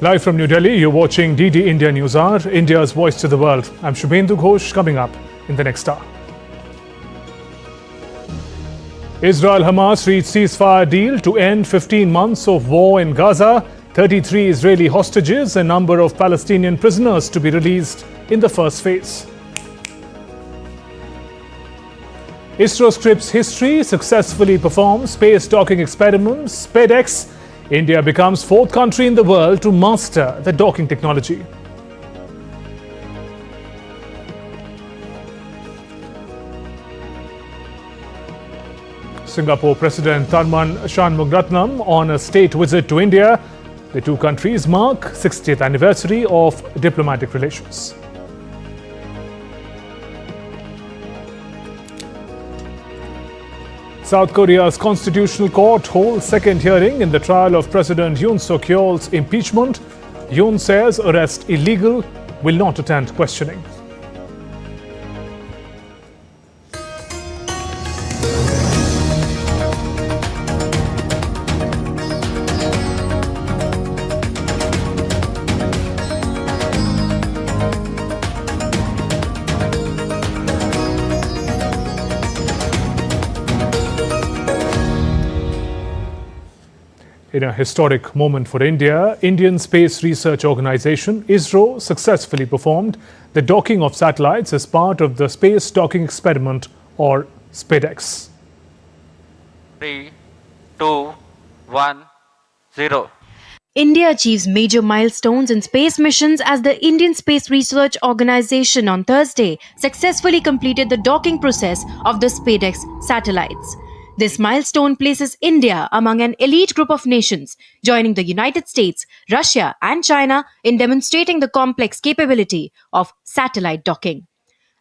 Live from New Delhi, you're watching DD India News Hour, India's voice to the world. I'm Shubhendu Ghosh, coming up in the next hour. Israel-Hamas reached ceasefire deal to end 15 months of war in Gaza. 33 Israeli hostages, a number of Palestinian prisoners to be released in the first phase. ISRO scripts history, successfully performs space docking experiments, SpaDex. India becomes fourth country in the world to master the docking technology. Singapore President Tharman Shanmugaratnam on a state visit to India. The two countries mark 60th anniversary of diplomatic relations. South Korea's Constitutional Court holds second hearing in the trial of President Yoon Suk-yeol's impeachment. Yoon says arrest illegal, will not attend questioning. In a historic moment for India, Indian Space Research Organisation ISRO successfully performed the docking of satellites as part of the Space Docking Experiment, or SpaDex. 3, 2, 1, 0. India achieves major milestones in space missions as the Indian Space Research Organisation on Thursday successfully completed the docking process of the SpaDex satellites. This milestone places India among an elite group of nations, joining the United States, Russia, and China in demonstrating the complex capability of satellite docking.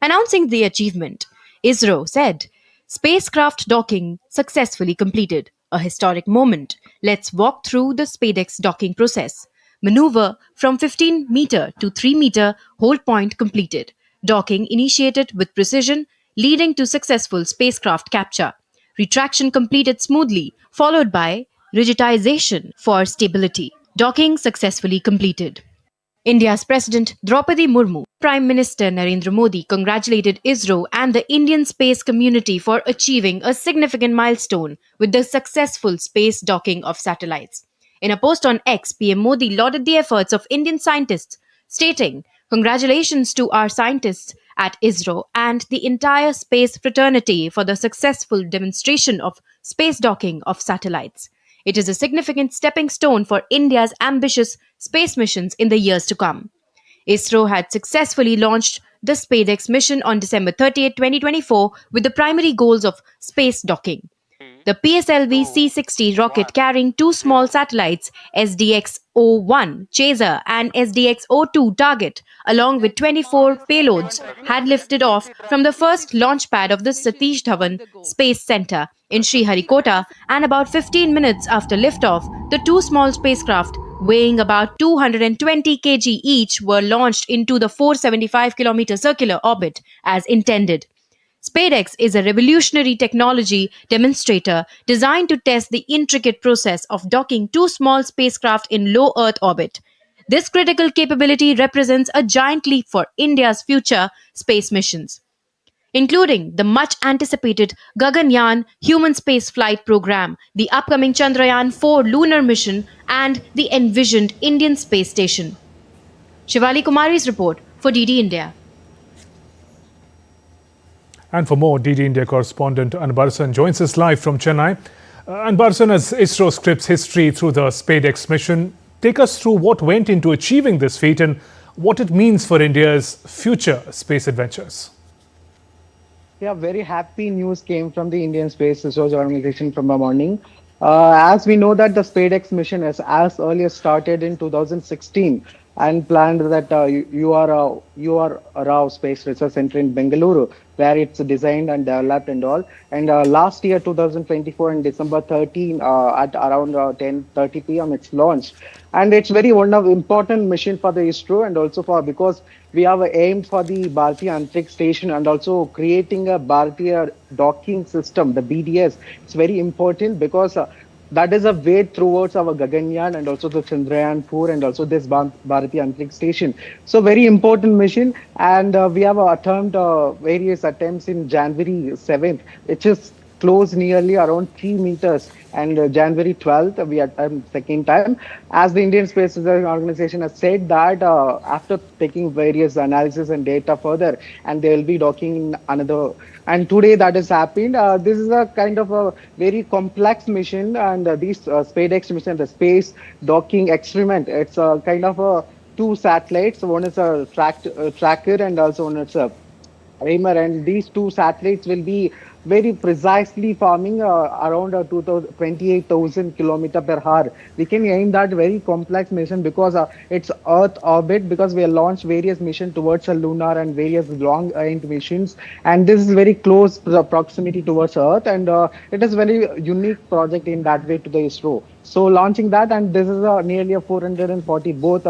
Announcing the achievement, ISRO said, "Spacecraft docking successfully completed. A historic moment. Let's walk through the SpaDex docking process. Maneuver from 15-meter to 3-meter hold point completed. Docking initiated with precision, leading to successful spacecraft capture. Retraction completed smoothly, followed by rigidization for stability. Docking successfully completed." India's President Draupadi Murmu, Prime Minister Narendra Modi congratulated ISRO and the Indian space community for achieving a significant milestone with the successful space docking of satellites. In a post on X, PM Modi lauded the efforts of Indian scientists, stating, "Congratulations to our scientists at ISRO and the entire space fraternity for the successful demonstration of space docking of satellites. It is a significant stepping stone for India's ambitious space missions in the years to come." ISRO had successfully launched the SpaDex mission on December 30, 2024, with the primary goals of space docking. The PSLV C-60 rocket carrying two small satellites, SDX-01 Chaser and SDX-02 Target, along with 24 payloads, had lifted off from the first launch pad of the Satish Dhawan Space Center in Sriharikota, and about 15 minutes after liftoff, the two small spacecraft, weighing about 220 kg each, were launched into the 475-kilometer circular orbit as intended. SpaDex is a revolutionary technology demonstrator designed to test the intricate process of docking two small spacecraft in low Earth orbit. This critical capability represents a giant leap for India's future space missions, including the much-anticipated Gaganyaan human space flight program, the upcoming Chandrayaan-4 lunar mission, and the envisioned Indian space station. Shivali Kumari's report for DD India. And for more, DD India correspondent Anbarsan joins us live from Chennai. Anbarsan, as ISRO scripts history through the SpaDex mission, take us through what went into achieving this feat and what it means for India's future space adventures. Yeah, very happy news came from the Indian Space Research Organization from the morning. As we know that the SpaDex mission is as early as started in 2016 and planned that UR Rao Space Research Center in Bengaluru, where it's designed and developed and all. And last year, 2024, in December 13, at around 10:30 p.m., it's launched. And it's very one of important mission for the ISRO, and also for, because we have aimed for the Bharatiya Antariksh Station and also creating a Bharatiya docking system, the BDS. It's very important because that is a way towards our Gaganyaan and also the Chandrayaan 4 and also this Bharati Antariksh Station. So very important mission, and we have attempted various attempts in January 7th, which is close nearly around 3 meters. And January 12th, we attempt second time. As the Indian Space Research Organization has said that after taking various analysis and data further, and they will be docking in another. And today that has happened. This is a kind of a very complex mission, and these SpaDex mission, the space docking experiment, it's a kind of a two satellites. One is a tracker, and also one is a Reimer, and these two satellites will be very precisely forming around 28,000 kilometer per hour. We can aim that very complex mission because it's Earth orbit, because we have launched various missions towards a lunar and various long range missions, and this is very close proximity towards Earth, and it is very unique project in that way to the ISRO. So launching that, and this is nearly a 440, both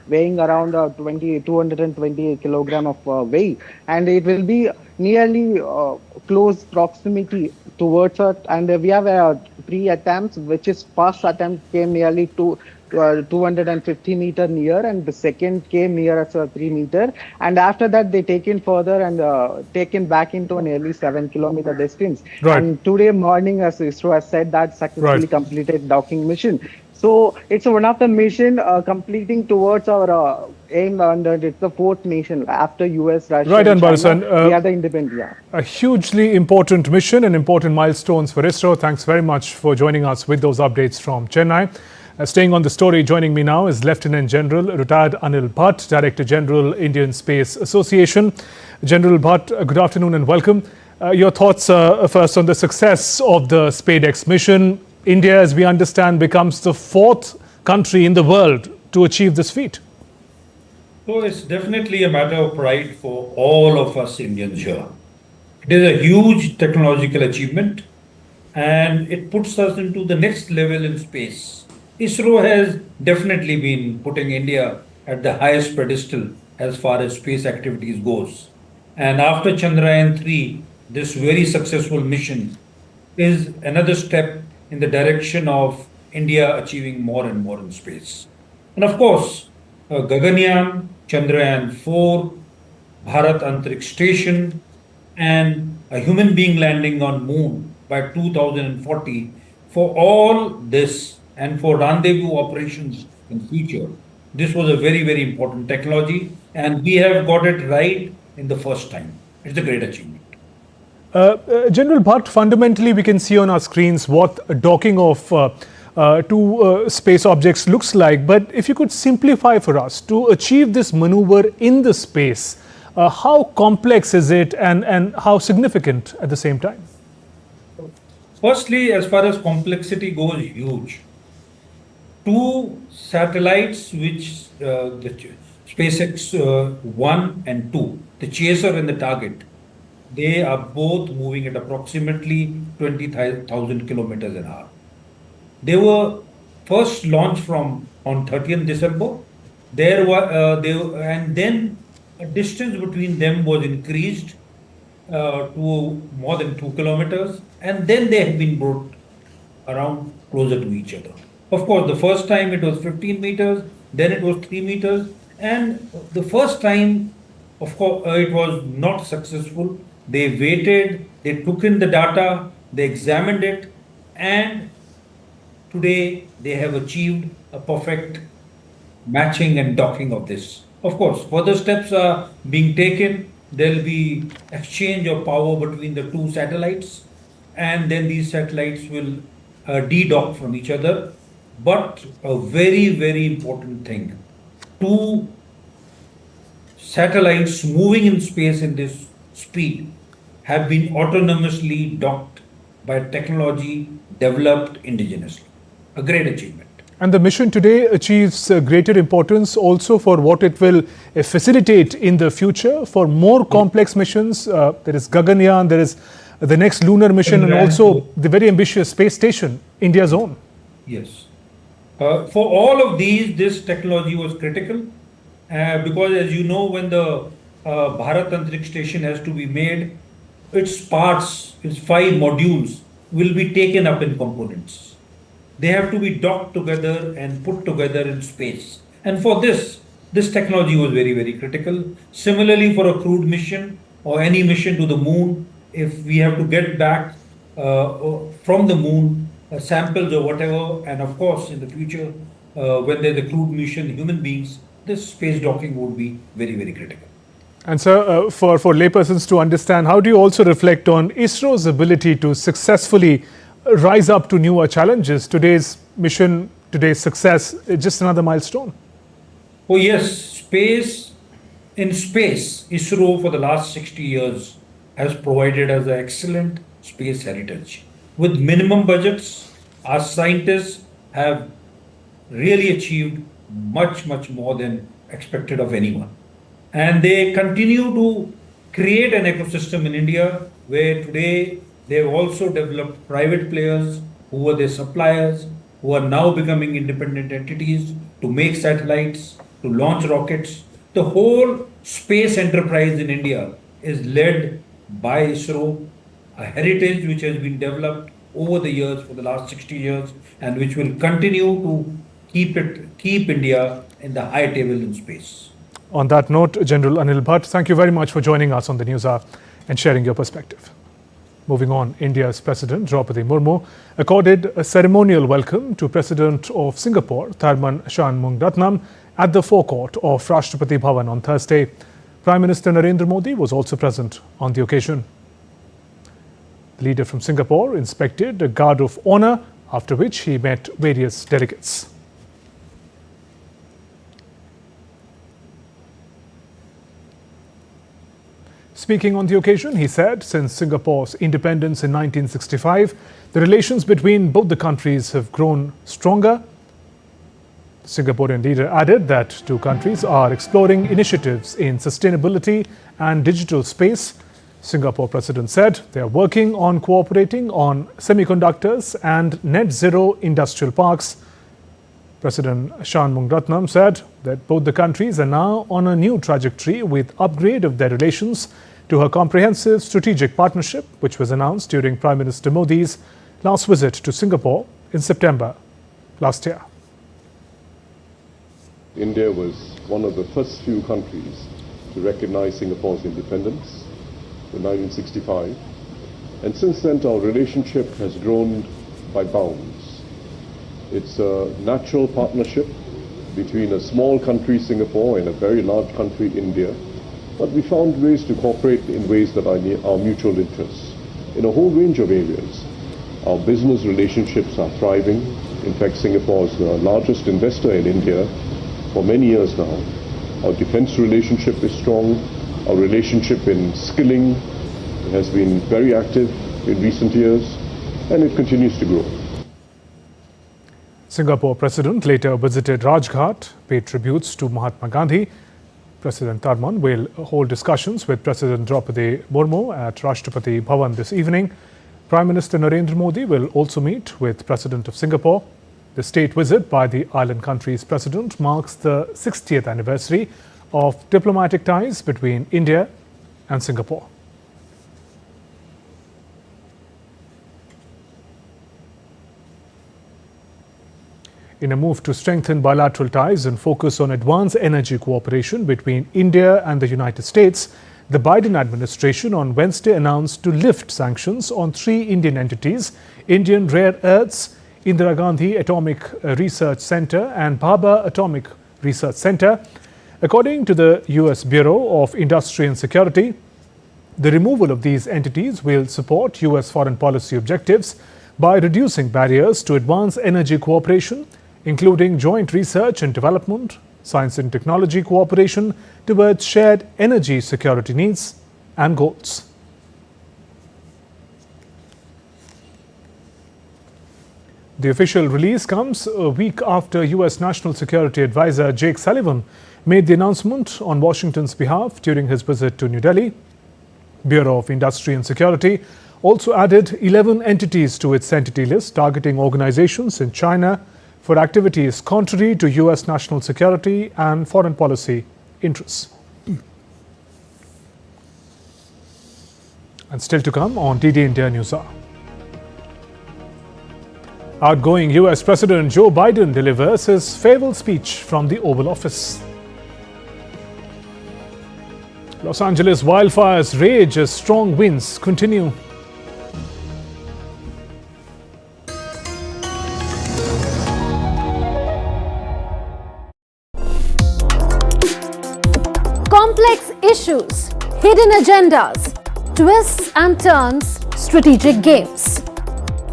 weighing around 220 kilogram of weight, and it will be nearly close proximity towards Earth. And we have three attempts, which is first attempt came nearly to 250 meter near, and the second came near as 3 meter, and after that they taken further and taken back into a nearly 7 kilometer distance. Right. And today morning, as ISRO has said, that successfully Right. completed docking mission. So it's one of the mission completing towards our aim, and it's the fourth nation after US, Russia, Right, and Anbarasan, China. We are the independent. Yeah. A hugely important mission and important milestones for ISRO. Thanks very much for joining us with those updates from Chennai. Staying on the story, joining me now is Lieutenant General retired Anil Bhatt, Director General, Indian Space Association. General Bhatt, good afternoon and welcome. Your thoughts first on the success of the SpaDex mission. India, as we understand, becomes the fourth country in the world to achieve this feat. So it's definitely a matter of pride for all of us Indians here. It is a huge technological achievement, and it puts us into the next level in space. ISRO has definitely been putting India at the highest pedestal as far as space activities goes. And after Chandrayaan 3, this very successful mission is another step in the direction of India achieving more and more in space. And of course, Gaganyaan, Chandrayaan 4, Bharat Antariksh Station, and a human being landing on moon by 2040, for all this and for rendezvous operations in future, this was a very, very important technology, and we have got it right in the first time. It's a great achievement. General Bhatt, fundamentally we can see on our screens what docking of two space objects looks like. But if you could simplify for us, to achieve this maneuver in the space, how complex is it, and how significant at the same time? Firstly, as far as complexity goes, huge. Two satellites, which the SpaceX 1 and 2, the chaser and the target, they are both moving at approximately 20,000 kilometers an hour. They were first launched from on 30th December. And then a distance between them was increased to more than 2 kilometers, and then they have been brought around closer to each other. Of course, the first time it was 15 meters, then it was 3 meters, and the first time, of course, it was not successful. They waited, they took in the data, they examined it, and today they have achieved a perfect matching and docking of this. Of course, further steps are being taken. There will be exchange of power between the two satellites, and then these satellites will de-dock from each other. But a very, very important thing, two satellites moving in space in this speed have been autonomously docked by technology developed indigenously. A great achievement. And the mission today achieves greater importance also for what it will facilitate in the future for more complex missions. There is Gaganyaan, there is the next lunar mission, and also the very ambitious space station, India's own. Yes. For all of these, this technology was critical because, as you know, when the Bharat Antariksh Station has to be made, its parts, its 5 modules, will be taken up in components. they have to be docked together and put together in space. And for this technology was very, very critical. Similarly, for a crewed mission or any mission to the moon, if we have to get back from the moon samples or whatever, and of course, in the future, when there's a crewed mission, human beings, this space docking would be very, very critical. And sir, for laypersons to understand, how do you also reflect on ISRO's ability to successfully rise up to newer challenges? Today's mission, today's success, is just another milestone. Oh yes, in space, ISRO for the last 60 years has provided us an excellent space heritage. With minimum budgets, our scientists have really achieved much, much more than expected of anyone. And they continue to create an ecosystem in India where today they've also developed private players who were their suppliers, who are now becoming independent entities to make satellites, to launch rockets. The whole space enterprise in India is led by ISRO, a heritage which has been developed over the years for the last 60 years and which will continue to keep India in the high table in space. On that note, General Anil Bhatt, thank you very much for joining us on the News Hour and sharing your perspective. Moving on, India's President Draupadi Murmu accorded a ceremonial welcome to President of Singapore, Tharman Shanmugaratnam, at the forecourt of Rashtrapati Bhavan on Thursday. Prime Minister Narendra Modi was also present on the occasion. The leader from Singapore inspected a guard of honor, after which he met various delegates. Speaking on the occasion, he said, since Singapore's independence in 1965, the relations between both the countries have grown stronger. The Singaporean leader added that two countries are exploring initiatives in sustainability and digital space. Singapore president said they are working on cooperating on semiconductors and net zero industrial parks. President Shanmugaratnam said that both the countries are now on a new trajectory with upgrade of their relations to a comprehensive strategic partnership, which was announced during Prime Minister Modi's last visit to Singapore in September last year. India was one of the first few countries to recognize Singapore's independence in 1965. And since then, our relationship has grown by bounds. It's a natural partnership between a small country, Singapore, and a very large country, India. But we found ways to cooperate in ways that are our mutual interests in a whole range of areas. Our business relationships are thriving. In fact, Singapore is the largest investor in India for many years now. Our defense relationship is strong. Our relationship in skilling has been very active in recent years, and it continues to grow. Singapore President later visited Rajghat, paid tributes to Mahatma Gandhi. President Tharman will hold discussions with President Draupadi Murmu at Rashtrapati Bhavan this evening. Prime Minister Narendra Modi will also meet with President of Singapore. The state visit by the island country's president marks the 60th anniversary of diplomatic ties between India and Singapore. In a move to strengthen bilateral ties and focus on advanced energy cooperation between India and the United States, the Biden administration on Wednesday announced to lift sanctions on 3 Indian entities: Indian Rare Earths, Indira Gandhi Atomic Research Center and Bhabha Atomic Research Center. According to the U.S. Bureau of Industry and Security, the removal of these entities will support U.S. foreign policy objectives by reducing barriers to advance energy cooperation, including joint research and development, science and technology cooperation towards shared energy security needs and goals. The official release comes a week after U.S. National Security Advisor Jake Sullivan made the announcement on Washington's behalf during his visit to New Delhi. Bureau of Industry and Security also added 11 entities to its entity list, targeting organizations in China for activities contrary to U.S. national security and foreign policy interests. And still to come on DD India News Hour. Outgoing US President Joe Biden delivers his farewell speech from the Oval Office. Los Angeles wildfires rage as strong winds continue. Complex issues, hidden agendas, twists and turns, strategic games.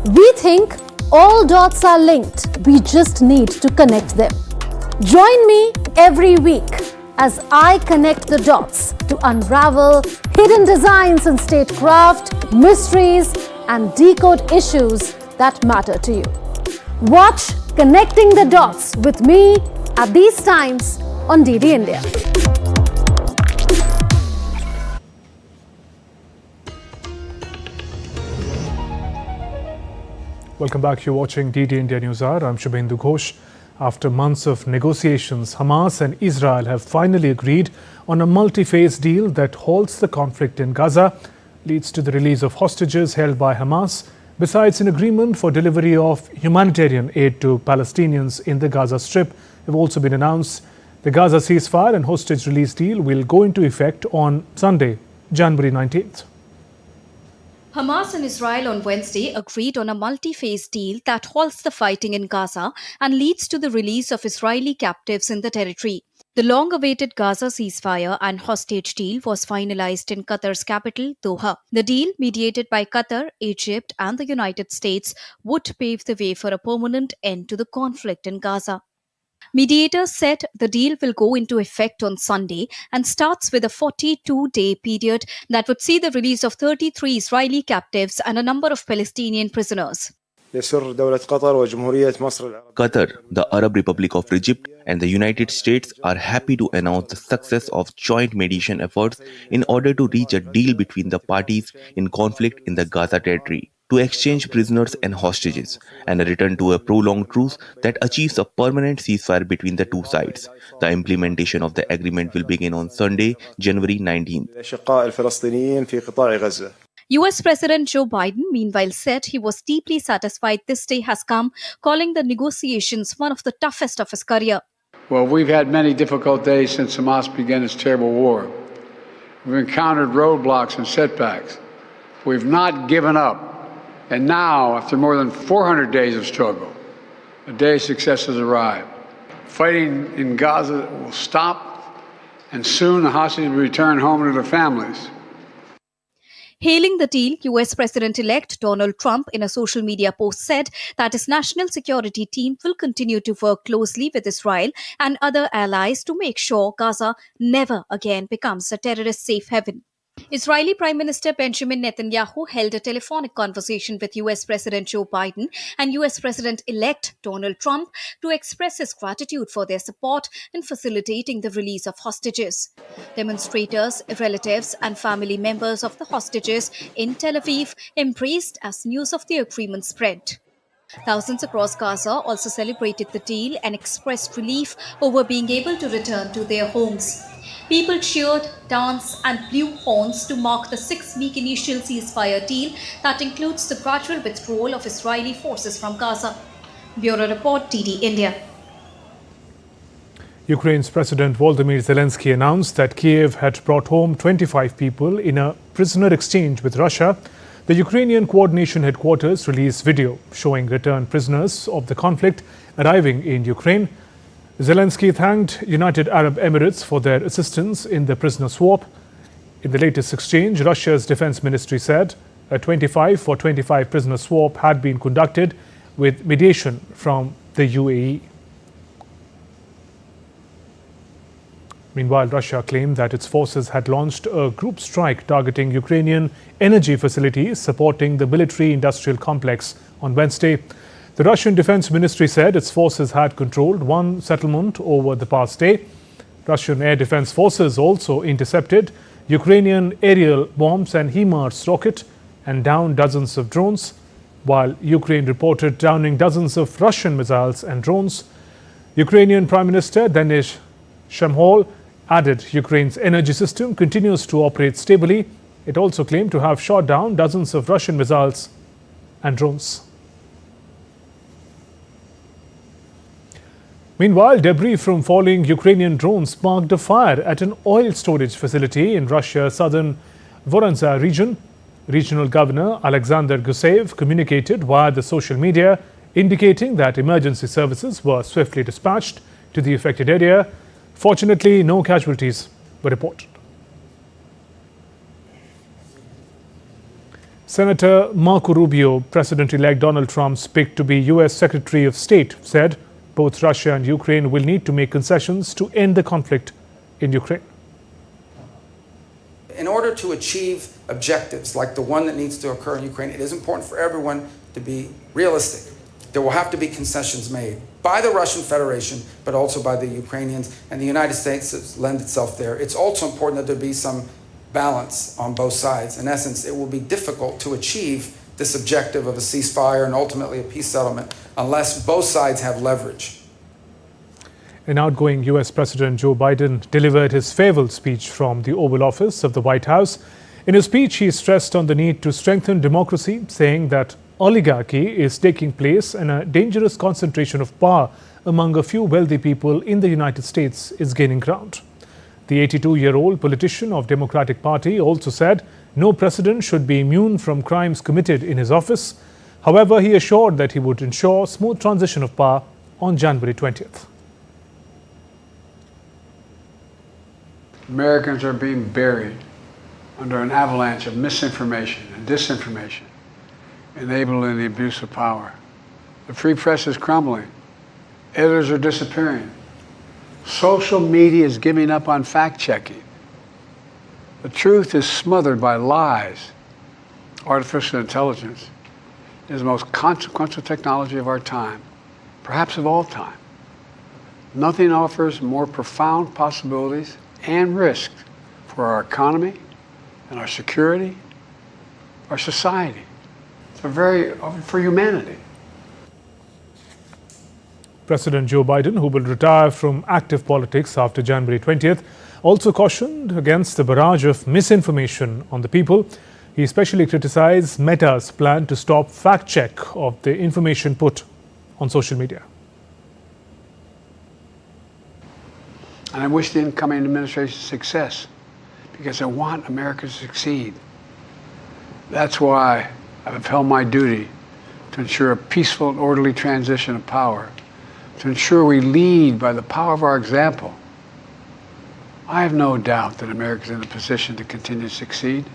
We think all dots are linked. We just need to connect them. Join me every week as I connect the dots to unravel hidden designs in statecraft, mysteries, and decode issues that matter to you. Watch Connecting the Dots with me at these times on DD India. Welcome back. You're watching DD India News Hour. I'm Shubhendu Ghosh. After months of negotiations, Hamas and Israel have finally agreed on a multi-phase deal that halts the conflict in Gaza, leads to the release of hostages held by Hamas, besides an agreement for delivery of humanitarian aid to Palestinians in the Gaza Strip have also been announced. The Gaza ceasefire and hostage release deal will go into effect on Sunday, January 19th. Hamas and Israel on Wednesday agreed on a multi-phase deal that halts the fighting in Gaza and leads to the release of Israeli captives in the territory. The long-awaited Gaza ceasefire and hostage deal was finalized in Qatar's capital, Doha. The deal, mediated by Qatar, Egypt and the United States, would pave the way for a permanent end to the conflict in Gaza. Mediators said the deal will go into effect on Sunday and starts with a 42-day period that would see the release of 33 Israeli captives and a number of Palestinian prisoners. Qatar, the Arab Republic of Egypt, and the United States are happy to announce the success of joint mediation efforts in order to reach a deal between the parties in conflict in the Gaza territory, to exchange prisoners and hostages, and a return to a prolonged truce that achieves a permanent ceasefire between the two sides. The implementation of the agreement will begin on Sunday, January 19th. US President Joe Biden, meanwhile, said he was deeply satisfied this day has come, calling the negotiations one of the toughest of his career. Well, we've had many difficult days since Hamas began its terrible war. We've encountered roadblocks and setbacks. We've not given up. And now, after more than 400 days of struggle, a day of success has arrived. Fighting in Gaza will stop, and soon the hostages will return home to their families. Hailing the deal, US President-elect Donald Trump, in a social media post, said that his national security team will continue to work closely with Israel and other allies to make sure Gaza never again becomes a terrorist safe haven. Israeli Prime Minister Benjamin Netanyahu held a telephonic conversation with US President Joe Biden and US President-elect Donald Trump to express his gratitude for their support in facilitating the release of hostages. Demonstrators, relatives and family members of the hostages in Tel Aviv embraced as news of the agreement spread. Thousands across Gaza also celebrated the deal and expressed relief over being able to return to their homes. People cheered, danced and blew horns to mark the 6-week initial ceasefire deal that includes the gradual withdrawal of Israeli forces from Gaza. Bureau Report, DD India. Ukraine's President Volodymyr Zelensky announced that Kiev had brought home 25 people in a prisoner exchange with Russia. The Ukrainian coordination headquarters released video showing returned prisoners of the conflict arriving in Ukraine. Zelensky thanked United Arab Emirates for their assistance in the prisoner swap. In the latest exchange, Russia's defense ministry said a 25-for-25 prisoner swap had been conducted with mediation from the UAE. Meanwhile, Russia claimed that its forces had launched a group strike targeting Ukrainian energy facilities supporting the military-industrial complex on Wednesday. The Russian Defense Ministry said its forces had controlled one settlement over the past day. Russian air defense forces also intercepted Ukrainian aerial bombs and HIMARS rocket and downed dozens of drones, while Ukraine reported downing dozens of Russian missiles and drones. Ukrainian Prime Minister Denis Shmyhal added Ukraine's energy system continues to operate stably. It also claimed to have shot down dozens of Russian missiles and drones. Meanwhile, debris from falling Ukrainian drones sparked a fire at an oil storage facility in Russia's southern Voronezh region. Regional Governor Alexander Gusev communicated via the social media, indicating that emergency services were swiftly dispatched to the affected area. Fortunately, no casualties were reported. Senator Marco Rubio, President-elect Donald Trump's pick to be U.S. Secretary of State, said both Russia and Ukraine will need to make concessions to end the conflict in Ukraine. In order to achieve objectives like the one that needs to occur in Ukraine, it is important for everyone to be realistic. There will have to be concessions made by the Russian Federation, but also by the Ukrainians, and the United States lend itself there. It's also important that there be some balance on both sides. In essence, it will be difficult to achieve this objective of a ceasefire and ultimately a peace settlement unless both sides have leverage. An outgoing U.S. President Joe Biden delivered his farewell speech from the Oval Office of the White House. In his speech, he stressed on the need to strengthen democracy, saying that oligarchy is taking place and a dangerous concentration of power among a few wealthy people in the United States is gaining ground. The 82-year-old politician of Democratic Party also said no president should be immune from crimes committed in his office. However, he assured that he would ensure smooth transition of power on January 20th. Americans are being buried under an avalanche of misinformation and disinformation, enabling the abuse of power. The free press is crumbling. Editors are disappearing. Social media is giving up on fact-checking. The truth is smothered by lies. Artificial intelligence is the most consequential technology of our time, perhaps of all time. Nothing offers more profound possibilities and risks for our economy and our security, our society, for humanity. President Joe Biden, who will retire from active politics after January 20th, also cautioned against the barrage of misinformation on the people. He especially criticized Meta's plan to stop fact-check of the information put on social media. And I wish the incoming administration success because I want America to succeed. That's why I've upheld my duty to ensure a peaceful and orderly transition of power, to ensure we lead by the power of our example. I have no doubt that America is in a position to continue to succeed.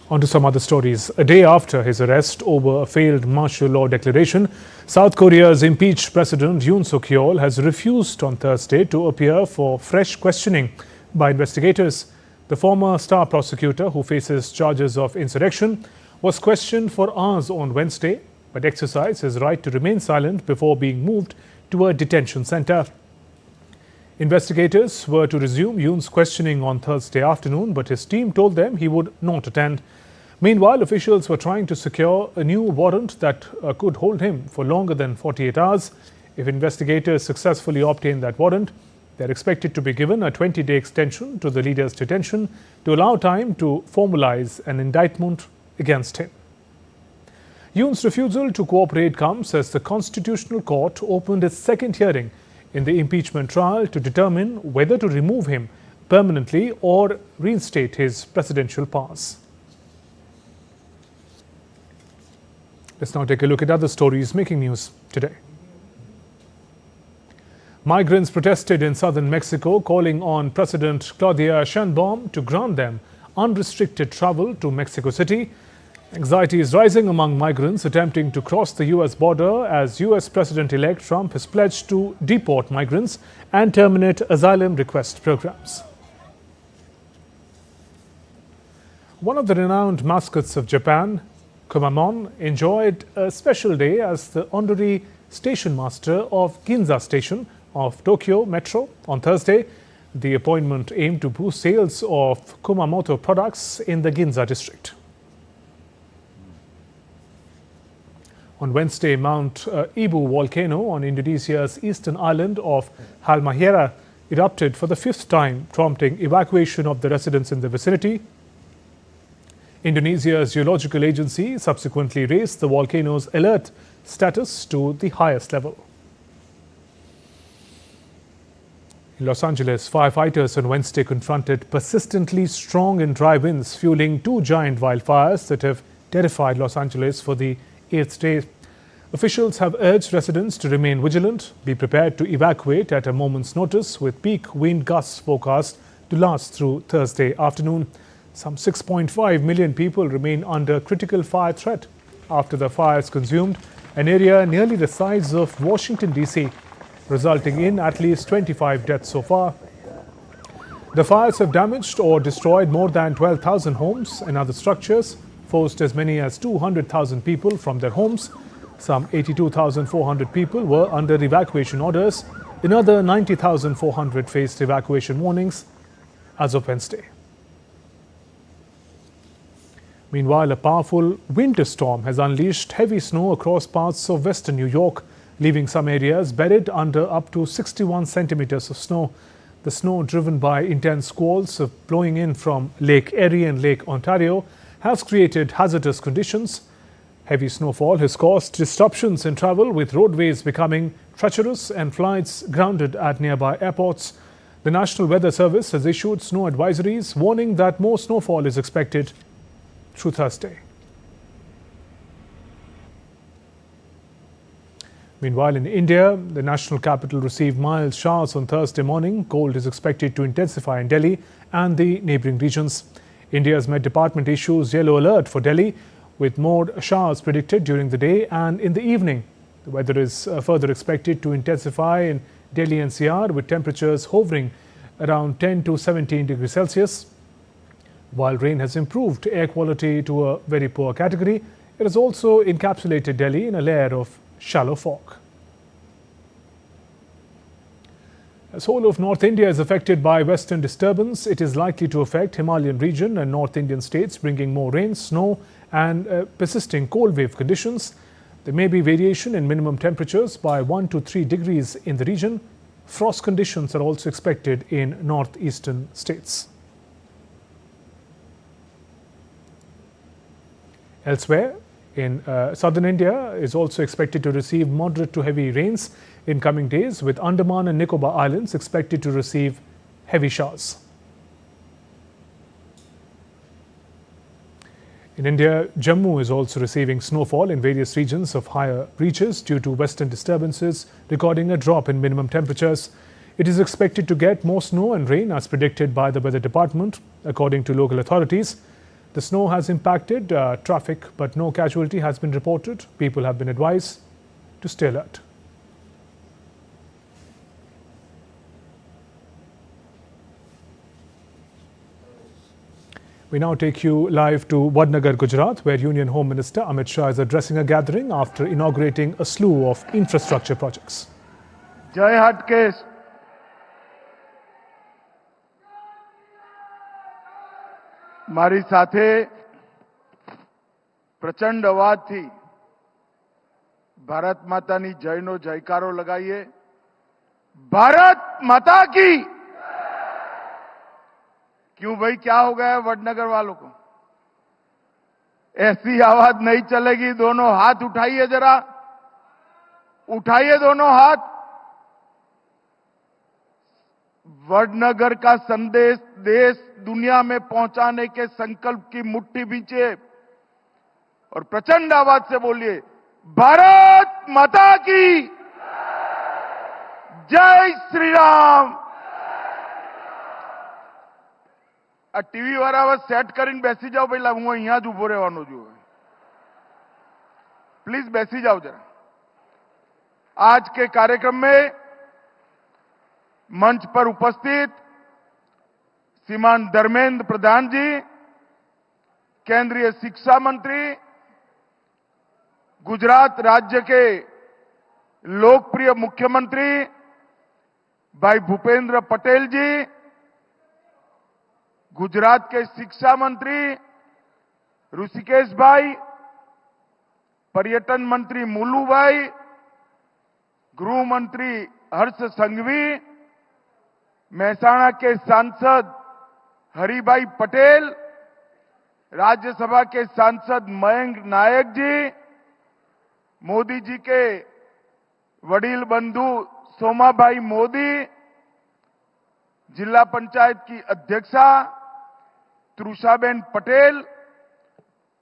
On to some other stories. A day after his arrest over a failed martial law declaration, South Korea's impeached President Yoon has refused on Thursday to appear for fresh questioning by investigators. The former star prosecutor, who faces charges of insurrection, was questioned for hours on Wednesday, but exercised his right to remain silent before being moved to a detention center. Investigators were to resume Yoon's questioning on Thursday afternoon, but his team told them he would not attend. Meanwhile, officials were trying to secure a new warrant that could hold him for longer than 48 hours. If investigators successfully obtain that warrant, they are expected to be given a 20-day extension to the leader's detention to allow time to formalize an indictment against him. Yoon's refusal to cooperate comes as the Constitutional Court opened its second hearing in the impeachment trial to determine whether to remove him permanently or reinstate his presidential powers. Let's now take a look at other stories making news today. Migrants protested in southern Mexico, calling on President Claudia Sheinbaum to grant them unrestricted travel to Mexico City. Anxiety is rising among migrants attempting to cross the U.S. border as U.S. President-elect Trump has pledged to deport migrants and terminate asylum request programs. One of the renowned mascots of Japan, Kumamon, enjoyed a special day as the honorary station master of Ginza Station of Tokyo Metro on Thursday. The appointment aimed to boost sales of Kumamoto products in the Ginza district. On Wednesday, Mount Ibu volcano on Indonesia's eastern island of Halmahera erupted for the 5th time, prompting evacuation of the residents in the vicinity. Indonesia's geological agency subsequently raised the volcano's alert status to the highest level. In Los Angeles, firefighters on Wednesday confronted persistently strong and dry winds fueling two giant wildfires that have terrified Los Angeles for the 8th day. Officials have urged residents to remain vigilant, be prepared to evacuate at a moment's notice, with peak wind gusts forecast to last through Thursday afternoon. Some 6.5 million people remain under critical fire threat after the fires consumed an area nearly the size of Washington, D.C., resulting in at least 25 deaths so far. The fires have damaged or destroyed more than 12,000 homes and other structures, forced as many as 200,000 people from their homes. Some 82,400 people were under evacuation orders. Another 90,400 faced evacuation warnings as of Wednesday. Meanwhile, a powerful winter storm has unleashed heavy snow across parts of western New York, leaving some areas buried under up to 61 centimeters of snow. The snow, driven by intense squalls blowing in from Lake Erie and Lake Ontario, has created hazardous conditions. Heavy snowfall has caused disruptions in travel, with roadways becoming treacherous and flights grounded at nearby airports. The National Weather Service has issued snow advisories, warning that more snowfall is expected through Thursday. Meanwhile, in India, the national capital received mild showers on Thursday morning. Cold is expected to intensify in Delhi and the neighbouring regions. India's Met Department issues yellow alert for Delhi, with more showers predicted during the day and in the evening. The weather is further expected to intensify in Delhi NCR, with temperatures hovering around 10 to 17 degrees Celsius. While rain has improved air quality to a very poor category, it has also encapsulated Delhi in a layer of shallow fog. As whole of North India is affected by western disturbance, it is likely to affect Himalayan region and North Indian states, bringing more rain, snow and persisting cold wave conditions. There may be variation in minimum temperatures by 1 to 3 degrees in the region. Frost conditions are also expected in northeastern states. Elsewhere, in southern India is also expected to receive moderate to heavy rains in coming days, with Andaman and Nicobar Islands expected to receive heavy showers. In India, Jammu is also receiving snowfall in various regions of higher reaches due to western disturbances, recording a drop in minimum temperatures. It is expected to get more snow and rain as predicted by the Weather Department, according to local authorities. The snow has impacted traffic, but no casualty has been reported. People have been advised to stay alert. We now take you live to Vadnagar, Gujarat, where Union Home Minister Amit Shah is addressing a gathering after inaugurating a slew of infrastructure projects. Jai Hat case. મારી સાથે પ્રચંડ અવાજથી ભારત માતાની જયનો જયકારો લગાઈએ. ભારત માતા की. क्यों भाई, क्या हो गया है वडनगर वालों को? ऐसी आवाज नहीं चलेगी. दोनों हाथ उठाइए, जरा उठाइए दोनों हाथ. वडनगर का संदेश देश दुनिया में पहुंचाने के संकल्प की मुट्ठी बींचे और प्रचंड आवाज से बोलिए, भारत माता की जय श्री राम. आ टीवी वाला बस सेट કરીને બેસી જાઓ. પહેલા હું અહીંયા જ ઉભો રહેવાનો છું. प्लीज बैसी जाओ जरा. आज के कार्यक्रम में मंच पर उपस्थित श्रीमान धर्मेंद्र प्रधान जी, केंद्रीय शिक्षा मंत्री, गुजरात राज्य के लोकप्रिय मुख्यमंत्री भाई भूपेंद्र पटेल जी, गुजरात के शिक्षा मंत्री ऋषिकेश भाई, पर्यटन मंत्री मुलू भाई, गृह मंत्री हर्ष संघवी, महसाणा के सांसद हरिभाई पटेल, राज्यसभा के सांसद मयंक नायक जी, मोदी जी के वडील बंधु सोमाभाई मोदी, जिला पंचायत की अध्यक्षा तृषाबेन पटेल,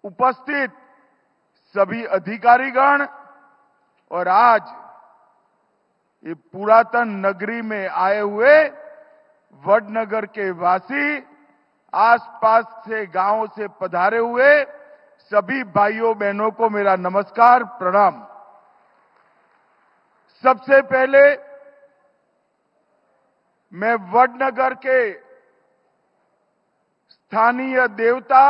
उपस्थित सभी अधिकारीगण और आज ये पुरातन नगरी में आए हुए वडनगर के वासी, आसपास से गांवों से पधारे हुए सभी भाइयों बहनों को मेरा नमस्कार, प्रणाम। सबसे पहले मैं वडनगर के स्थानीय देवता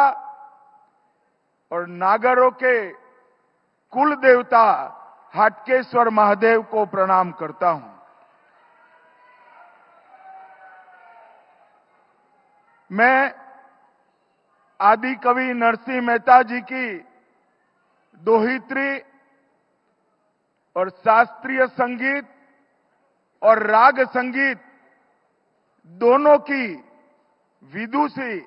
और नागरों के कुल देवता हाटकेश्वर महादेव को प्रणाम करता हूं। मैं आदि कवि नरसिंह मेहता जी की दोहित्री और शास्त्रीय संगीत और राग संगीत दोनों की विदुषी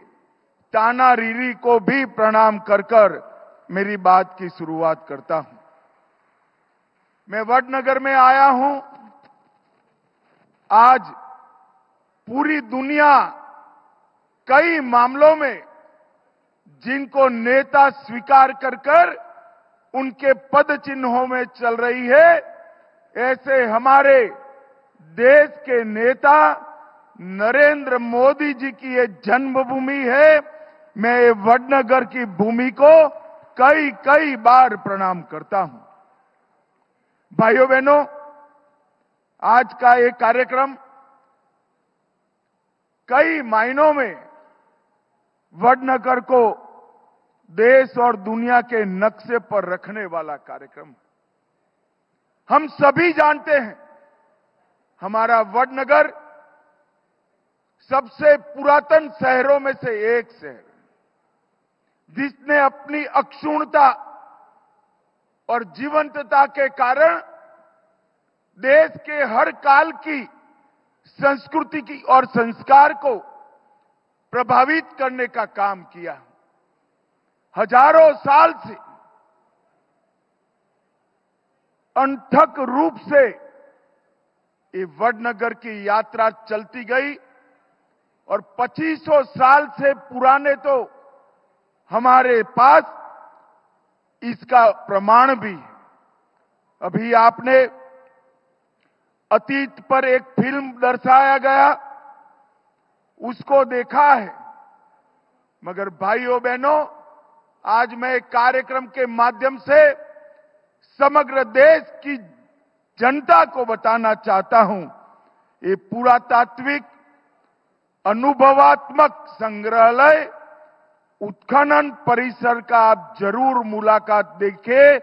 ताना रीरी को भी प्रणाम कर मेरी बात की शुरुआत करता हूं। मैं वडनगर में आया हूं। आज पूरी दुनिया कई मामलों में जिनको नेता स्वीकार कर उनके पद चिन्हों में चल रही है, ऐसे हमारे देश के नेता नरेंद्र मोदी जी की ये जन्मभूमि है। मैं ये वडनगर की भूमि को कई कई बार प्रणाम करता हूं। भाइयों बहनों, आज का ये कार्यक्रम कई मायनों में वडनगर को देश और दुनिया के नक्शे पर रखने वाला कार्यक्रम। हम सभी जानते हैं हमारा वडनगर सबसे पुरातन शहरों में से एक शहर, जिसने अपनी अक्षुण्णता और जीवंतता के कारण देश के हर काल की संस्कृति की और संस्कार को प्रभावित करने का काम किया। हजारों साल से अनथक रूप से ये वडनगर की यात्रा चलती गई और 2500 साल से पुराने तो हमारे पास इसका प्रमाण भी है। अभी आपने अतीत पर एक फिल्म दर्शाया गया, उसको देखा है, मगर भाइयों बहनों, आज मैं एक कार्यक्रम के माध्यम से समग्र देश की जनता को बताना चाहता हूं, ये पुरातात्विक अनुभवात्मक संग्रहालय उत्खनन परिसर का आप जरूर मुलाकात देखिए।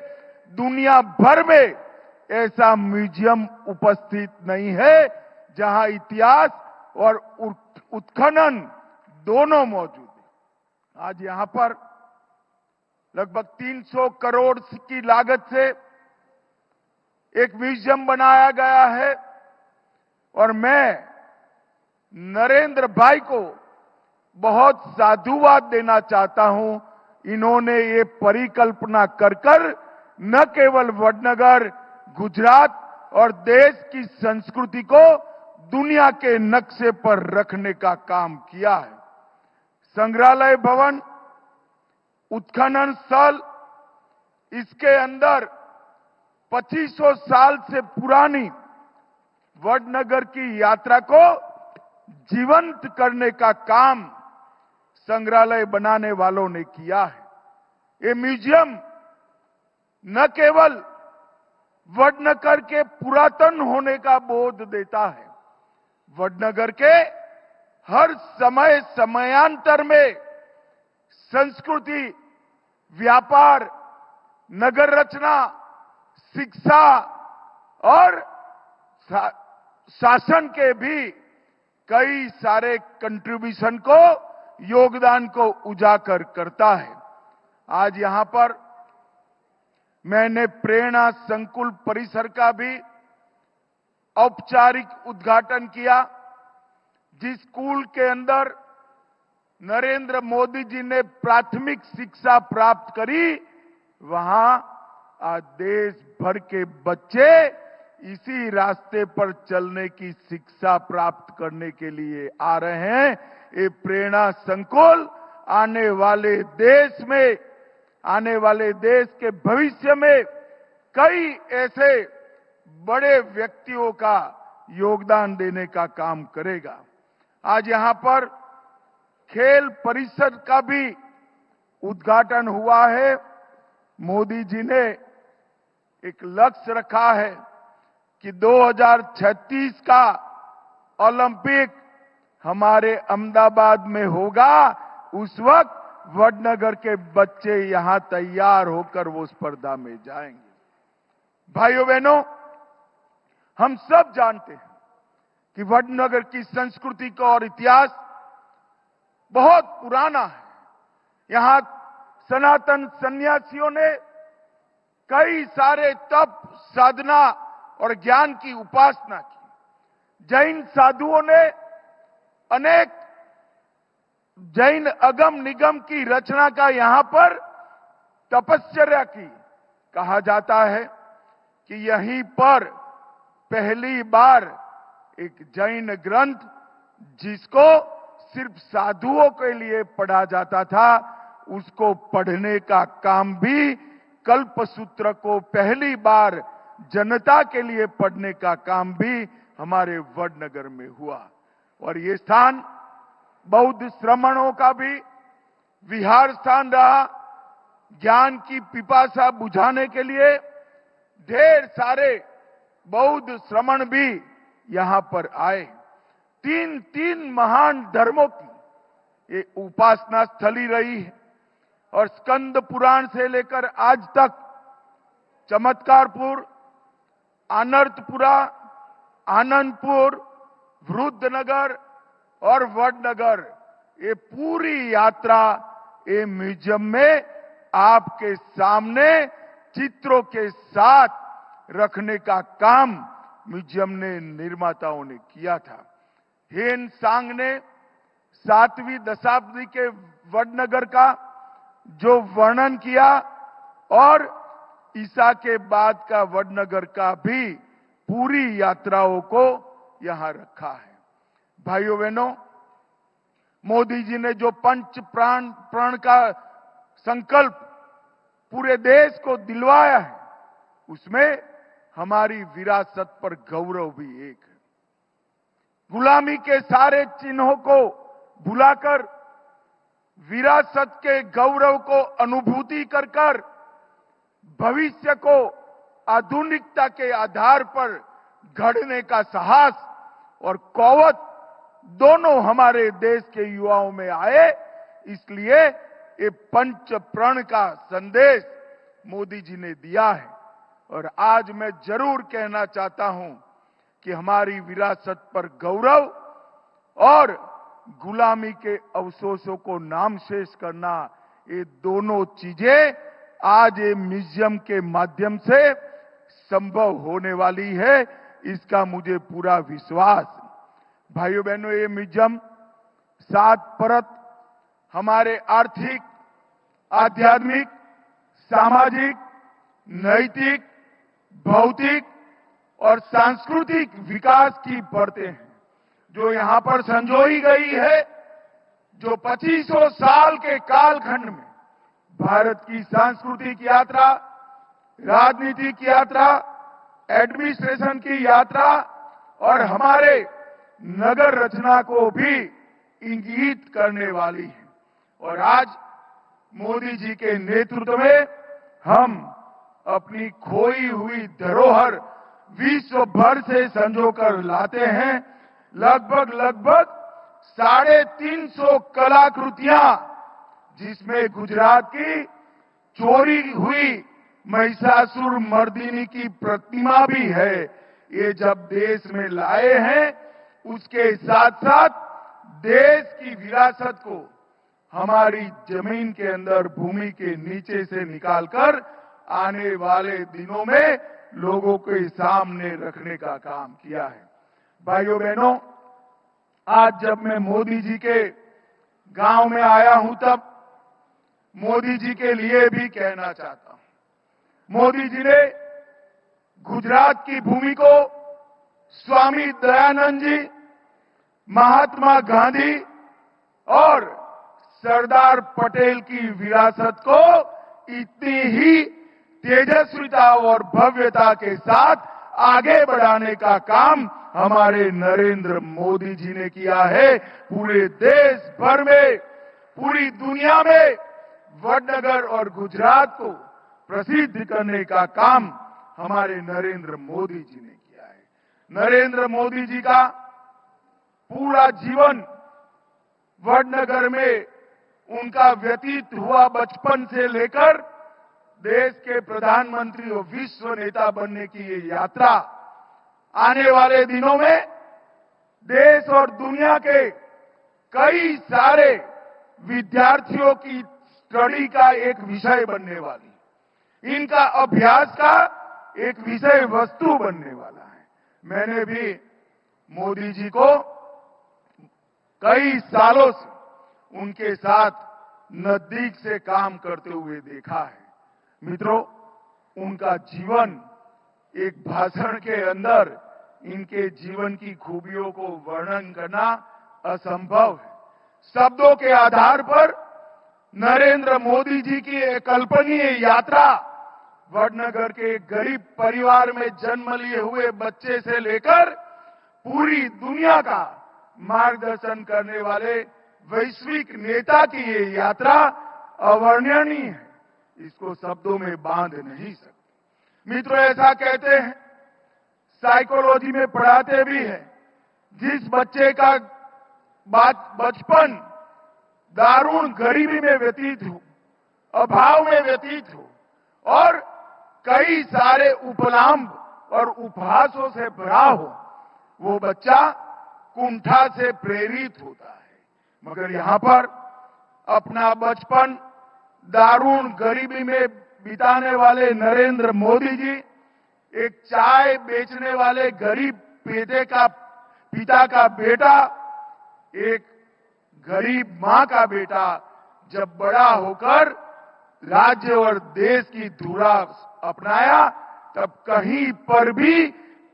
दुनिया भर में ऐसा म्यूजियम उपस्थित नहीं है जहां इतिहास और उत्खनन दोनों मौजूद है। आज यहां पर लगभग 300 करोड़ की लागत से एक म्यूजियम बनाया गया है और मैं नरेंद्र भाई को बहुत साधुवाद देना चाहता हूं। इन्होंने ये परिकल्पना कर न केवल वडनगर, गुजरात और देश की संस्कृति को दुनिया के नक्शे पर रखने का काम किया है। संग्रहालय भवन, उत्खनन स्थल, इसके अंदर 2500 साल से पुरानी वडनगर की यात्रा को जीवंत करने का काम संग्रहालय बनाने वालों ने किया है। ये म्यूजियम न केवल वडनगर के पुरातन होने का बोध देता है, वडनगर के हर समय समयांतर में संस्कृति, व्यापार, नगर रचना, शिक्षा और शासन के भी कई सारे कंट्रीब्यूशन को, योगदान को उजागर करता है। आज यहां पर मैंने प्रेरणा संकुल परिसर का भी औपचारिक उद्घाटन किया, जिस स्कूल के अंदर नरेंद्र मोदी जी ने प्राथमिक शिक्षा प्राप्त करी, वहां आज देश भर के बच्चे इसी रास्ते पर चलने की शिक्षा प्राप्त करने के लिए आ रहे हैं। ये प्रेरणा संकुल आने वाले देश के भविष्य में कई ऐसे बड़े व्यक्तियों का योगदान देने का काम करेगा। आज यहां पर खेल परिषद का भी उद्घाटन हुआ है। मोदी जी ने एक लक्ष्य रखा है कि 2036 का ओलंपिक हमारे अहमदाबाद में होगा। उस वक्त वडनगर के बच्चे यहां तैयार होकर वो स्पर्धा में जाएंगे। भाइयों बहनों, हम सब जानते हैं कि वडनगर की संस्कृति का और इतिहास बहुत पुराना है। यहां सनातन सन्यासियों ने कई सारे तप, साधना और ज्ञान की उपासना की। जैन साधुओं ने अनेक जैन अगम निगम की रचना का यहां पर तपश्चर्या की। कहा जाता है कि यहीं पर पहली बार एक जैन ग्रंथ, जिसको सिर्फ साधुओं के लिए पढ़ा जाता था, उसको पढ़ने का काम भी, कल्पसूत्र को पहली बार जनता के लिए पढ़ने का काम भी हमारे वडनगर में हुआ। और ये स्थान बौद्ध श्रमणों का भी विहार स्थान रहा। ज्ञान की पिपासा बुझाने के लिए ढेर सारे बौद्ध श्रमण भी यहां पर आए। तीन महान धर्मों की ये उपासना स्थली रही है। और स्कंद पुराण से लेकर आज तक चमत्कारपुर, अनर्थपुरा, आनंदपुर, वृद्धनगर और वडनगर, ये पूरी यात्रा ये म्यूजियम में आपके सामने चित्रों के साथ रखने का काम म्यूजियम ने, निर्माताओं ने किया था। हेन सांग ने 7वीं दशाब्दी के वडनगर का जो वर्णन किया और ईसा के बाद का वडनगर का भी पूरी यात्राओं को यहां रखा है। भाइयों बहनों, मोदी जी ने जो पंच प्राण का संकल्प पूरे देश को दिलवाया है, उसमें हमारी विरासत पर गौरव भी एक है। गुलामी के सारे चिन्हों को भुलाकर विरासत के गौरव को अनुभूति कर भविष्य को आधुनिकता के आधार पर गढ़ने का साहस और कौवत दोनों हमारे देश के युवाओं में आए। इसलिए ये पंच प्रण का संदेश मोदी जी ने दिया है। और आज मैं जरूर कहना चाहता हूं कि हमारी विरासत पर गौरव और गुलामी के अवशेषों को नामशेष करना, ये दोनों चीजें आज ये म्यूजियम के माध्यम से संभव होने वाली है। इसका मुझे पूरा विश्वास। भाइयों बहनों, ये म्यूजियम 7 परत हमारे आर्थिक, आध्यात्मिक, सामाजिक, नैतिक, भौतिक और सांस्कृतिक विकास की परतें हैं जो यहां पर संजोई गई है, जो 2500 साल के कालखंड में भारत की सांस्कृतिक यात्रा, राजनीतिक यात्रा, एडमिनिस्ट्रेशन की यात्रा और हमारे नगर रचना को भी इंगित करने वाली है। और आज मोदी जी के नेतृत्व में हम अपनी खोई हुई धरोहर विश्व भर से संजोकर लाते हैं। लगभग 350 कलाकृतियां, जिसमें गुजरात की चोरी हुई महिषासुर मर्दिनी की प्रतिमा भी है, ये जब देश में लाए हैं, उसके साथ साथ देश की विरासत को हमारी जमीन के अंदर, भूमि के नीचे से निकालकर आने वाले दिनों में लोगों के सामने रखने का काम किया है। भाइयों बहनों, आज जब मैं मोदी जी के गांव में आया हूं, तब मोदी जी के लिए भी कहना चाहता हूं। मोदी जी ने गुजरात की भूमि को स्वामी दयानंद जी, महात्मा गांधी और सरदार पटेल की विरासत को इतनी ही तेजस्विता और भव्यता के साथ आगे बढ़ाने का काम हमारे नरेंद्र मोदी जी ने किया है। पूरे देश भर में, पूरी दुनिया में वडनगर और गुजरात को प्रसिद्ध करने का काम हमारे नरेंद्र मोदी जी ने किया है। नरेंद्र मोदी जी का पूरा जीवन वडनगर में उनका व्यतीत हुआ, बचपन से लेकर देश के प्रधानमंत्री और विश्व नेता बनने की ये यात्रा आने वाले दिनों में देश और दुनिया के कई सारे विद्यार्थियों की स्टडी का एक विषय बनने वाली, इनका अभ्यास का एक विषय वस्तु बनने वाला है। मैंने भी मोदी जी को कई सालों से उनके साथ नजदीक से काम करते हुए देखा है। मित्रों, उनका जीवन एक भाषण के अंदर इनके जीवन की खूबियों को वर्णन करना असंभव है। शब्दों के आधार पर नरेंद्र मोदी जी की एक कल्पनीय यात्रा वडनगर के एक गरीब परिवार में जन्म लिए हुए बच्चे से लेकर पूरी दुनिया का मार्गदर्शन करने वाले वैश्विक नेता की ये यात्रा अवर्णनीय है। इसको शब्दों में बांध नहीं सकते। मित्रों, ऐसा कहते हैं, साइकोलॉजी में पढ़ाते भी हैं, जिस बच्चे का बचपन दारुण गरीबी में व्यतीत हो, अभाव में व्यतीत हो और कई सारे उपलांभ और उपहासों से भरा हो, वो बच्चा कुंठा से प्रेरित होता है। मगर यहां पर अपना बचपन दारुण गरीबी में बिताने वाले नरेंद्र मोदी जी एक चाय बेचने वाले गरीब पिता का बेटा, एक गरीब मां का बेटा जब बड़ा होकर राज्य और देश की धुरा अपनाया, तब कहीं पर भी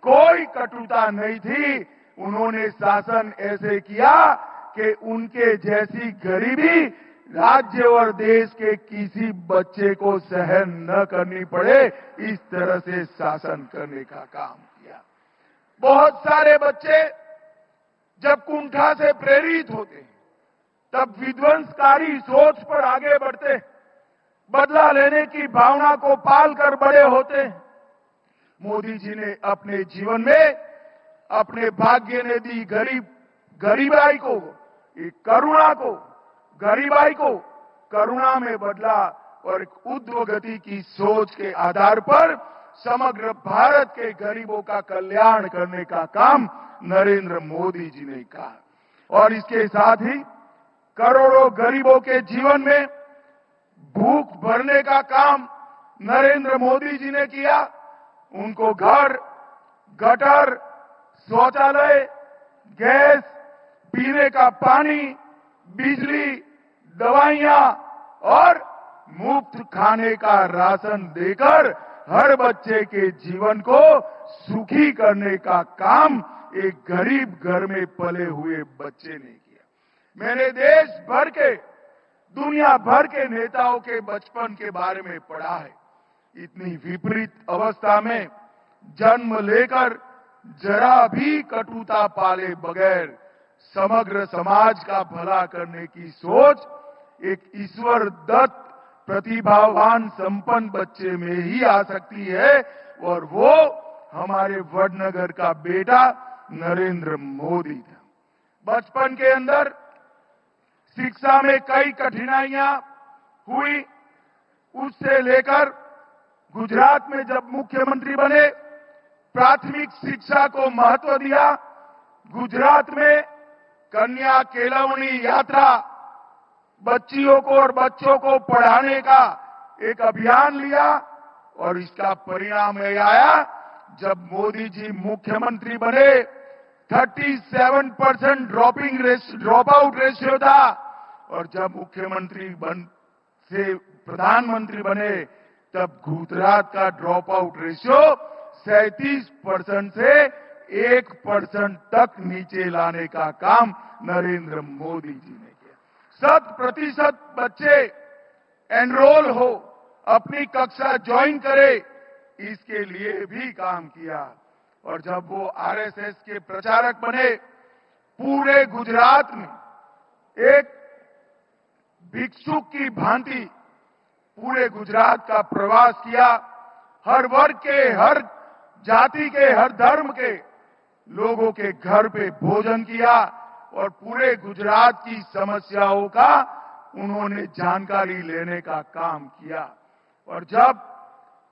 कोई कटुता नहीं थी। उन्होंने शासन ऐसे किया कि उनके जैसी गरीबी राज्य और देश के किसी बच्चे को सहन न करनी पड़े, इस तरह से शासन करने का काम किया। बहुत सारे बच्चे जब कुंठा से प्रेरित होते हैं, तब विध्वंसकारी सोच पर आगे बढ़ते हैं, बदला लेने की भावना को पालकर बड़े होते हैं। मोदी जी ने अपने जीवन में अपने भाग्य ने दी गरीबाई को, करुणा को, गरीबाई को करुणा में बदला और एक ऊर्ध्वगति की सोच के आधार पर समग्र भारत के गरीबों का कल्याण करने का काम नरेंद्र मोदी जी ने कहा। और इसके साथ ही करोड़ों गरीबों के जीवन में भूख भरने का काम नरेंद्र मोदी जी ने किया। उनको घर, गटर, शौचालय, गैस, पीने का पानी, बिजली, दवाइयां और मुफ्त खाने का राशन देकर हर बच्चे के जीवन को सुखी करने का काम एक गरीब घर में पले हुए बच्चे ने किया। मैंने देश भर के, दुनिया भर के नेताओं के बचपन के बारे में पढ़ा है। इतनी विपरीत अवस्था में जन्म लेकर जरा भी कटुता पाले बगैर समग्र समाज का भला करने की सोच एक ईश्वर दत्त प्रतिभावान संपन्न बच्चे में ही आ सकती है, और वो हमारे वडनगर का बेटा नरेंद्र मोदी था। बचपन के अंदर शिक्षा में कई कठिनाइयां हुई। उससे लेकर गुजरात में जब मुख्यमंत्री बने, प्राथमिक शिक्षा को महत्व दिया। गुजरात में कन्या केलवनी यात्रा, बच्चियों को और बच्चों को पढ़ाने का एक अभियान लिया, और इसका परिणाम यह आया जब मोदी जी मुख्यमंत्री बने 37% ड्रॉप आउट रेशियो था, और जब मुख्यमंत्री से प्रधानमंत्री बने तब गुजरात का ड्रॉप आउट रेशियो 37% से 1% तक नीचे लाने का काम नरेंद्र मोदी जी ने किया। 100% बच्चे एनरोल हो, अपनी कक्षा ज्वाइन करे, इसके लिए भी काम किया। और जब वो आरएसएस के प्रचारक बने, पूरे गुजरात में एक भिक्षुक की भांति पूरे गुजरात का प्रवास किया। हर वर्ग के, हर जाति के, हर धर्म के लोगों के घर पे भोजन किया और पूरे गुजरात की समस्याओं का उन्होंने जानकारी लेने का काम किया। और जब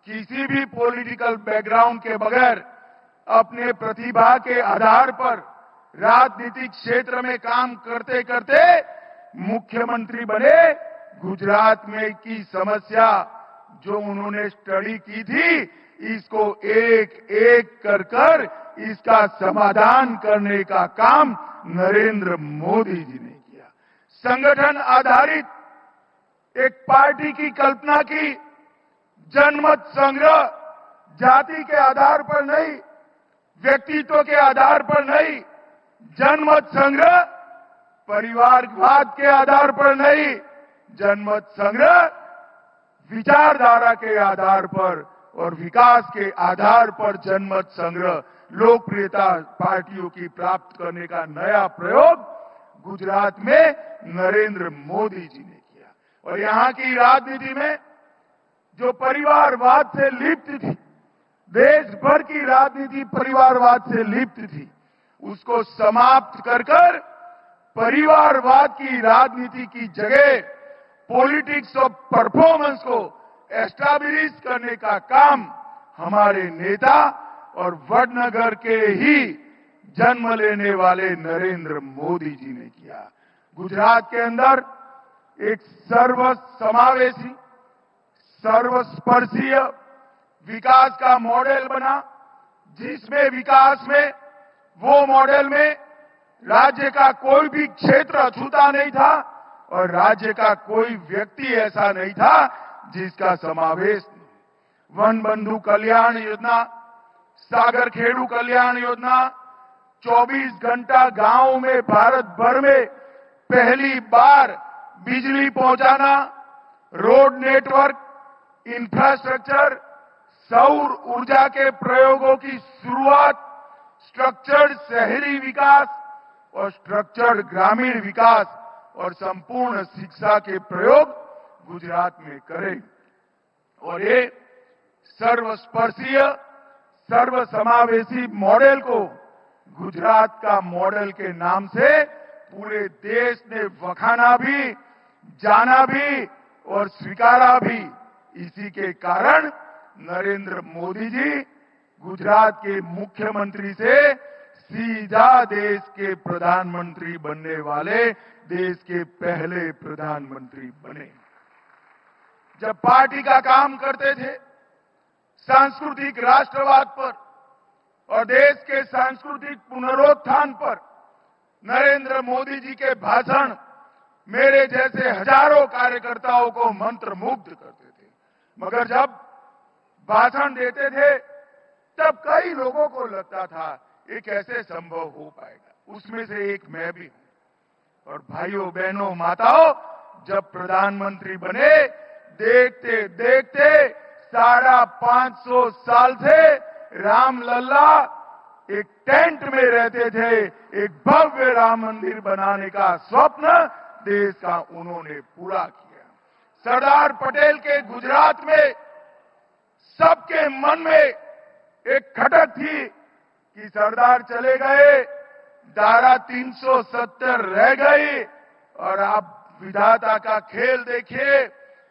किसी भी पॉलिटिकल बैकग्राउंड के बगैर अपने प्रतिभा के आधार पर राजनीतिक क्षेत्र में काम करते करते मुख्यमंत्री बने, गुजरात में की समस्या जो उन्होंने स्टडी की थी, इसको एक एक कर इसका समाधान करने का काम नरेंद्र मोदी जी ने किया। संगठन आधारित एक पार्टी की कल्पना की, जनमत संग्रह, जाति के आधार पर नहीं, व्यक्तित्व के आधार पर नहीं, जनमत संग्रह परिवारवाद के आधार पर नहीं, जनमत संग्रह विचारधारा के आधार पर और विकास के आधार पर जनमत संग्रह, लोकप्रियता पार्टियों की प्राप्त करने का नया प्रयोग गुजरात में नरेंद्र मोदी जी ने किया। और यहां की राजनीति में जो परिवारवाद से लिप्त थी, देश भर की राजनीति परिवारवाद से लिप्त थी, उसको समाप्त कर परिवारवाद की राजनीति की जगह पॉलिटिक्स ऑफ परफॉर्मेंस को एस्टैब्लिश करने का काम हमारे नेता और वडनगर के ही जन्म लेने वाले नरेंद्र मोदी जी ने किया। गुजरात के अंदर एक सर्वसमावेशी, सर्वस्पर्शीय विकास का मॉडल बना, जिसमें विकास में वो मॉडल में राज्य का कोई भी क्षेत्र अछूता नहीं था और राज्य का कोई व्यक्ति ऐसा नहीं था जिसका समावेश नहीं। वन बंधु कल्याण योजना, सागर खेड़ू कल्याण योजना, 24 घंटा गांव में भारत भर में पहली बार बिजली पहुंचाना, रोड नेटवर्क, इंफ्रास्ट्रक्चर, सौर ऊर्जा के प्रयोगों की शुरुआत, स्ट्रक्चर्ड शहरी विकास और स्ट्रक्चर्ड ग्रामीण विकास और संपूर्ण शिक्षा के प्रयोग गुजरात में करें। और ये सर्वस्पर्शीय, सर्वसमावेशी मॉडल को गुजरात का मॉडल के नाम से पूरे देश ने वखाना भी, जाना भी और स्वीकारा भी। इसी के कारण नरेंद्र मोदी जी गुजरात के मुख्यमंत्री से सीधा देश के प्रधानमंत्री बनने वाले देश के पहले प्रधानमंत्री बने। जब पार्टी का काम करते थे सांस्कृतिक राष्ट्रवाद पर और देश के सांस्कृतिक पुनरुत्थान पर, नरेंद्र मोदी जी के भाषण मेरे जैसे हजारों कार्यकर्ताओं को मंत्रमुग्ध करते थे। मगर जब भाषण देते थे तब कई लोगों को लगता था ये कैसे संभव हो पाएगा। उसमें से एक मैं भी हूं। और भाइयों बहनों माताओं, जब प्रधानमंत्री बने, देखते देखते 550 साल से राम लल्ला एक टेंट में रहते थे। एक भव्य राम मंदिर बनाने का स्वप्न देश का उन्होंने पूरा किया। सरदार पटेल के गुजरात में सबके मन में एक खटक थी कि सरदार चले गए, धारा 370 रह गई। और आप विधाता का खेल देखिए,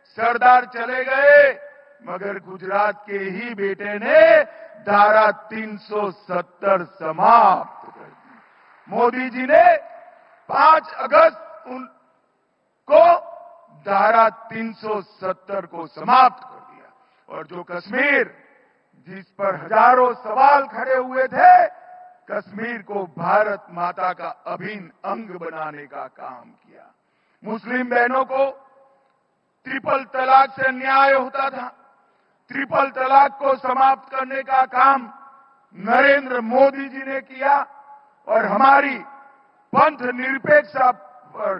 सरदार चले गए मगर गुजरात के ही बेटे ने धारा 370 समाप्त कर दी। मोदी जी ने 5 अगस्त को धारा 370 को समाप्त कर दिया। और जो कश्मीर, जिस पर हजारों सवाल खड़े हुए थे, कश्मीर को भारत माता का अभिन्न अंग बनाने का काम किया। मुस्लिम बहनों को ट्रिपल तलाक से अन्याय होता था, ट्रिपल तलाक को समाप्त करने का काम नरेंद्र मोदी जी ने किया और हमारी पंथ निरपेक्षता पर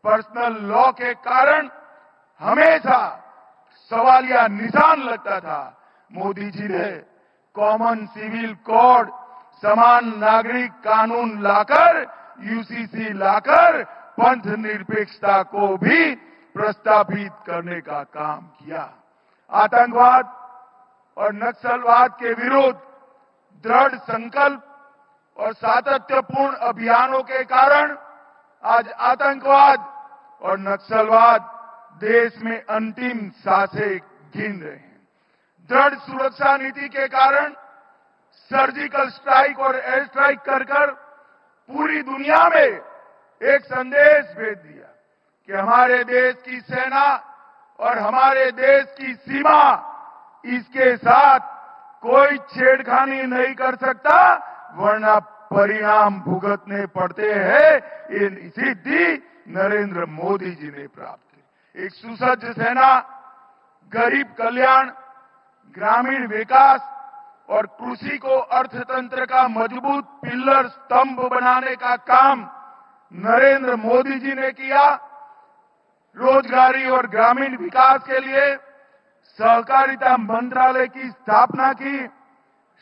पर्सनल लॉ के कारण हमेशा सवालिया निशान लगता था। मोदी जी ने कॉमन सिविल कोड, समान नागरिक कानून लाकर, यूसीसी लाकर पंथ निरपेक्षता को भी प्रस्तावित करने का काम किया। आतंकवाद और नक्सलवाद के विरुद्ध दृढ़ संकल्प और सातत्यपूर्ण अभियानों के कारण आज आतंकवाद और नक्सलवाद देश में अंतिम सांसें गिन रहे हैं। दृढ़ सुरक्षा नीति के कारण सर्जिकल स्ट्राइक और एयर स्ट्राइक कर पूरी दुनिया में एक संदेश भेज दिया कि हमारे देश की सेना और हमारे देश की सीमा, इसके साथ कोई छेड़खानी नहीं कर सकता, वरना परिणाम भुगतने पड़ते हैं। ये सिद्धि नरेंद्र मोदी जी ने प्राप्त की। एक सुसज्ज सेना, गरीब कल्याण, ग्रामीण विकास और कृषि को अर्थतंत्र का मजबूत पिलर स्तंभ बनाने का काम नरेंद्र मोदी जी ने किया। रोजगारी और ग्रामीण विकास के लिए सहकारिता मंत्रालय की स्थापना की,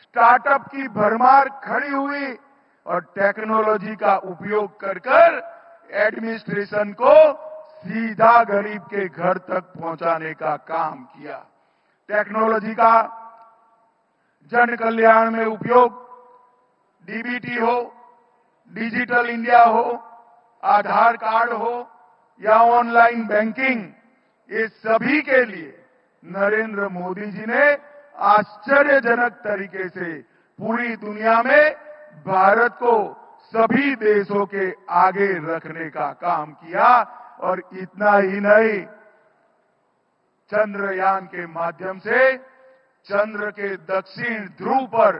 स्टार्टअप की भरमार खड़ी हुई और टेक्नोलॉजी का उपयोग कर एडमिनिस्ट्रेशन को सीधा गरीब के घर तक पहुंचाने का काम किया। टेक्नोलॉजी का जन कल्याण में उपयोग, डीबीटी हो, डिजिटल इंडिया हो, आधार कार्ड हो या ऑनलाइन बैंकिंग, ये सभी के लिए नरेंद्र मोदी जी ने आश्चर्यजनक तरीके से पूरी दुनिया में भारत को सभी देशों के आगे रखने का काम किया। और इतना ही नहीं, चंद्रयान के माध्यम से चंद्र के दक्षिण ध्रुव पर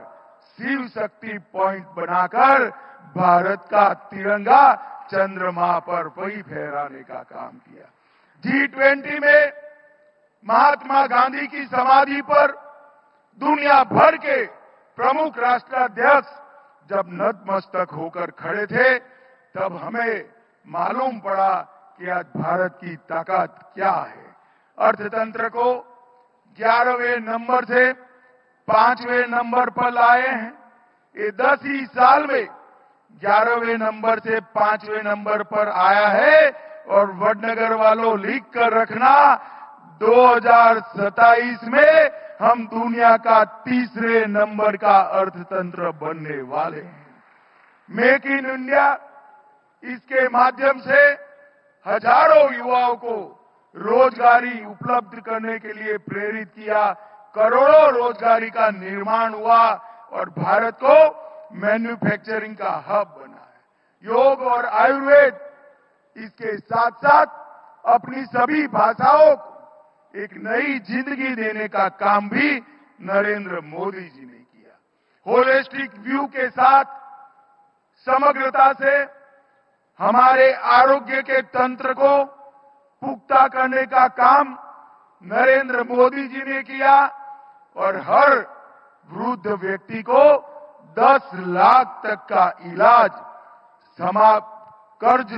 शिव शक्ति पॉइंट बनाकर भारत का तिरंगा चंद्रमा पर वही फहराने का काम किया। G20 में महात्मा गांधी की समाधि पर दुनिया भर के प्रमुख राष्ट्राध्यक्ष जब नतमस्तक होकर खड़े थे, तब हमें मालूम पड़ा कि आज भारत की ताकत क्या है। अर्थतंत्र को 11वें नंबर से 5वें नंबर पर लाए हैं। ये 10 ही साल में 11वें नंबर से 5वें नंबर पर आया है। और वडनगर वालों, लिख कर रखना, 2027 में हम दुनिया का 3रे नंबर का अर्थतंत्र बनने वाले हैं। मेक इन इंडिया, इसके माध्यम से हजारों युवाओं को रोजगारी उपलब्ध करने के लिए प्रेरित किया, करोड़ों रोजगारी का निर्माण हुआ और भारत को मैन्युफैक्चरिंग का हब बना है। योग और आयुर्वेद, इसके साथ साथ अपनी सभी भाषाओं को एक नई जिंदगी देने का काम भी नरेंद्र मोदी जी ने किया। होलिस्टिक व्यू के साथ समग्रता से हमारे आरोग्य के तंत्र को पुख्ता करने का काम नरेंद्र मोदी जी ने किया और हर वृद्ध व्यक्ति को 10 लाख तक का इलाज कर्ज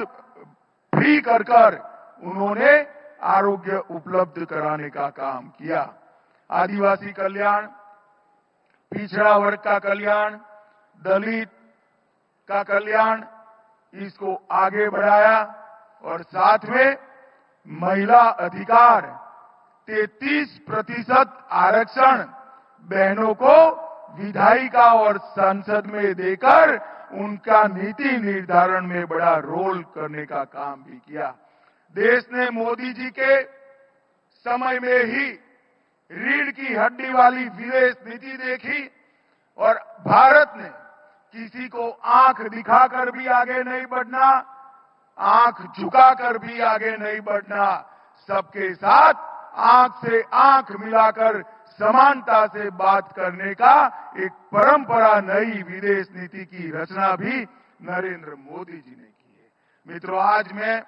फ्री कर उन्होंने आरोग्य उपलब्ध कराने का काम किया। आदिवासी कल्याण, पिछड़ा वर्ग का कल्याण, दलित का कल्याण, इसको आगे बढ़ाया और साथ में महिला अधिकार, 33% आरक्षण बहनों को विधायिका और संसद में देकर उनका नीति निर्धारण में बड़ा रोल करने का काम भी किया। देश ने मोदी जी के समय में ही रीढ़ की हड्डी वाली विदेश नीति देखी और भारत ने किसी को आंख दिखाकर भी आगे नहीं बढ़ना, आंख झुकाकर भी आगे नहीं बढ़ना, सबके साथ आंख से आंख मिलाकर समानता से बात करने का एक परंपरा, नई विदेश नीति की रचना भी नरेंद्र मोदी जी ने की है। मित्रों, आज मैं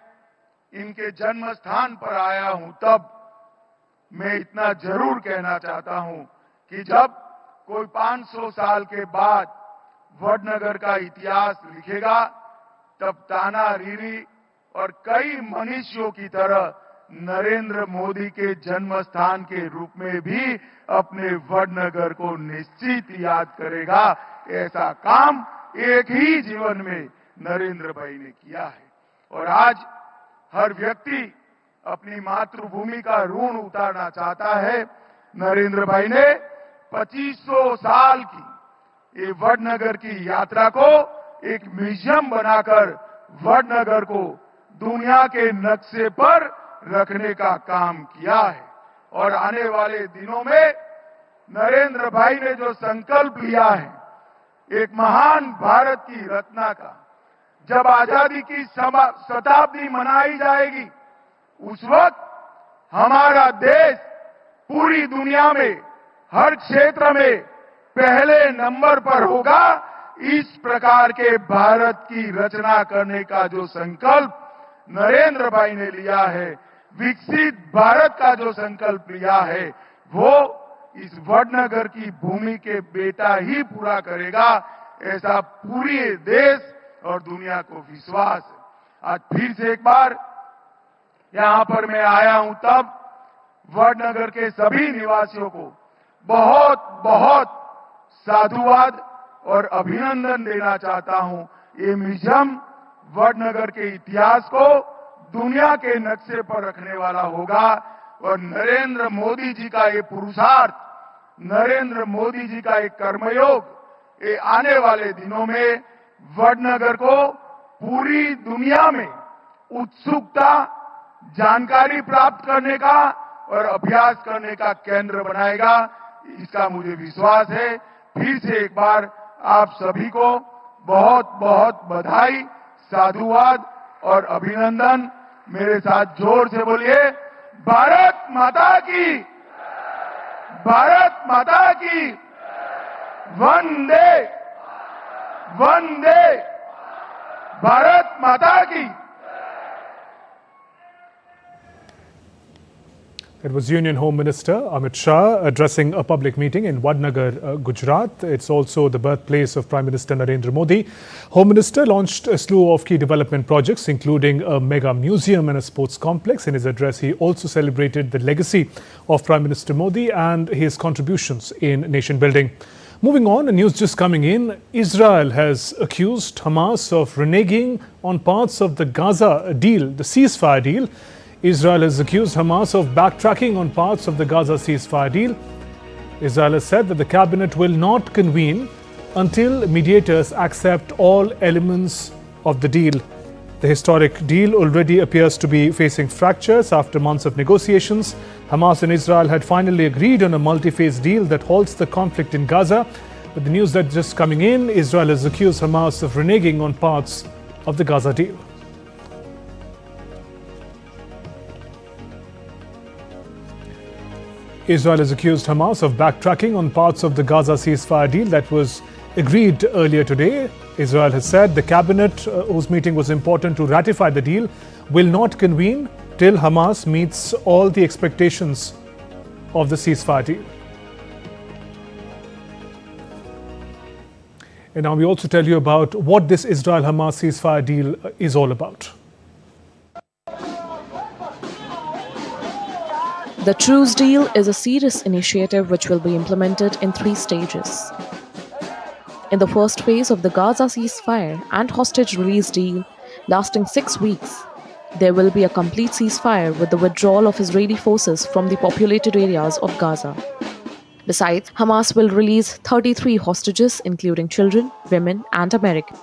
इनके जन्म स्थान पर आया हूं, तब मैं इतना जरूर कहना चाहता हूं कि जब कोई 500 साल के बाद वडनगर का इतिहास लिखेगा, तब ताना रीरी और कई मनीषियों की तरह नरेंद्र मोदी के जन्म स्थान के रूप में भी अपने वडनगर को निश्चित याद करेगा। ऐसा काम एक ही जीवन में नरेंद्र भाई ने किया है और आज हर व्यक्ति अपनी मातृभूमि का ऋण उतारना चाहता है। नरेंद्र भाई ने 2500 साल की ये वडनगर की यात्रा को एक म्यूजियम बनाकर वडनगर को दुनिया के नक्शे पर रखने का काम किया है और आने वाले दिनों में नरेंद्र भाई ने जो संकल्प लिया है एक महान भारत की रचना का, जब आजादी की शताब्दी मनाई जाएगी उस वक्त हमारा देश पूरी दुनिया में हर क्षेत्र में पहले नंबर पर होगा। इस प्रकार के भारत की रचना करने का जो संकल्प नरेंद्र भाई ने लिया है, विकसित भारत का जो संकल्प लिया है, वो इस वडनगर की भूमि के बेटा ही पूरा करेगा, ऐसा पूरे देश और दुनिया को विश्वास है। आज फिर से एक बार यहां पर मैं आया हूं, तब वडनगर के सभी निवासियों को बहुत बहुत साधुवाद और अभिनंदन देना चाहता हूं। ये म्यूजियम वडनगर के इतिहास को दुनिया के नक्शे पर रखने वाला होगा और नरेंद्र मोदी जी का ये पुरुषार्थ, नरेंद्र मोदी जी का एक कर्मयोग, ये आने वाले दिनों में वडनगर को पूरी दुनिया में उत्सुकता, जानकारी प्राप्त करने का और अभ्यास करने का केंद्र बनाएगा, इसका मुझे विश्वास है। फिर से एक बार आप सभी को बहुत बहुत बधाई, साधुवाद और अभिनंदन। मेरे साथ जोर से बोलिए, भारत माता की, भारत माता की, वंदे वंदे, भारत माता की। It was Union Home Minister Amit Shah addressing a public meeting in Vadnagar, Gujarat. It's also the birthplace of Prime Minister Narendra Modi. Home Minister launched a slew of key development projects, including a mega museum and a sports complex. In his address, he also celebrated the legacy of Prime Minister Modi and his contributions in nation building. Moving on, news just coming in. Israel has accused Hamas of reneging on parts of the Gaza deal, the ceasefire deal. Israel has accused Hamas of backtracking on parts of the Gaza ceasefire deal. Israel has said that the cabinet will not convene until mediators accept all elements of the deal. The historic deal already appears to be facing fractures after months of negotiations. Hamas and Israel had finally agreed on a multi-phase deal that halts the conflict in Gaza. But the news that's just coming in, Israel has accused Hamas of reneging on parts of the Gaza deal. Israel has accused Hamas of backtracking on parts of the Gaza ceasefire deal that was agreed earlier today. Israel has said the cabinet, whose meeting was important to ratify the deal, will not convene till Hamas meets all the expectations of the ceasefire deal. And now we also tell you about what this Israel-Hamas ceasefire deal is all about. The truce deal is a serious initiative which will be implemented in 3 stages. In the first phase of the Gaza ceasefire and hostage release deal, lasting 6 weeks, there will be a complete ceasefire with the withdrawal of Israeli forces from the populated areas of Gaza. Besides, Hamas will release 33 hostages, including children, women, and Americans.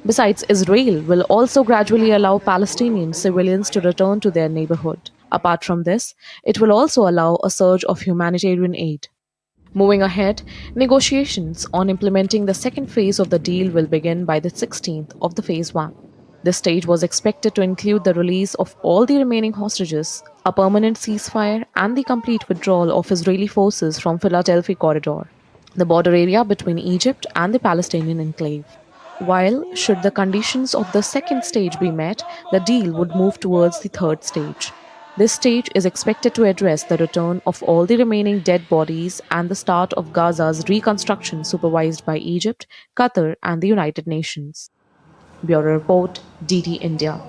Besides, Israel will also gradually allow Palestinian civilians to return to their neighborhood. Apart from this, it will also allow a surge of humanitarian aid. Moving ahead, negotiations on implementing the second phase of the deal will begin by the 16th of the phase 1. This stage was expected to include the release of all the remaining hostages, a permanent ceasefire, and the complete withdrawal of Israeli forces from Philadelphia corridor, the border area between Egypt and the Palestinian enclave. While, should the conditions of the second stage be met, the deal would move towards the third stage. This stage is expected to address the return of all the remaining dead bodies and the start of Gaza's reconstruction supervised by Egypt, Qatar, and the United Nations. Bureau Report, DD India.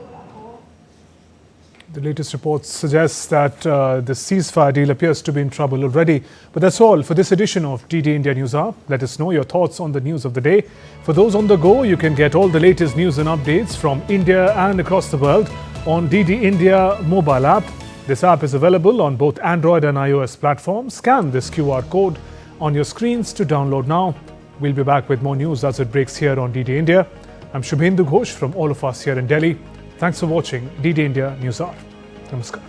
The latest reports suggest that the ceasefire deal appears to be in trouble already. But that's all for this edition of DD India News Hour. Let us know your thoughts on the news of the day. For those on the go, you can get all the latest news and updates from India and across the world on DD India mobile app. This app is available on both Android and iOS platforms. Scan this QR code on your screens to download now. We'll be back with more news as it breaks here on DD India. I'm Shubhendu Ghosh from all of us here in Delhi. Thanks for watching DD India News Hour. Namaskar.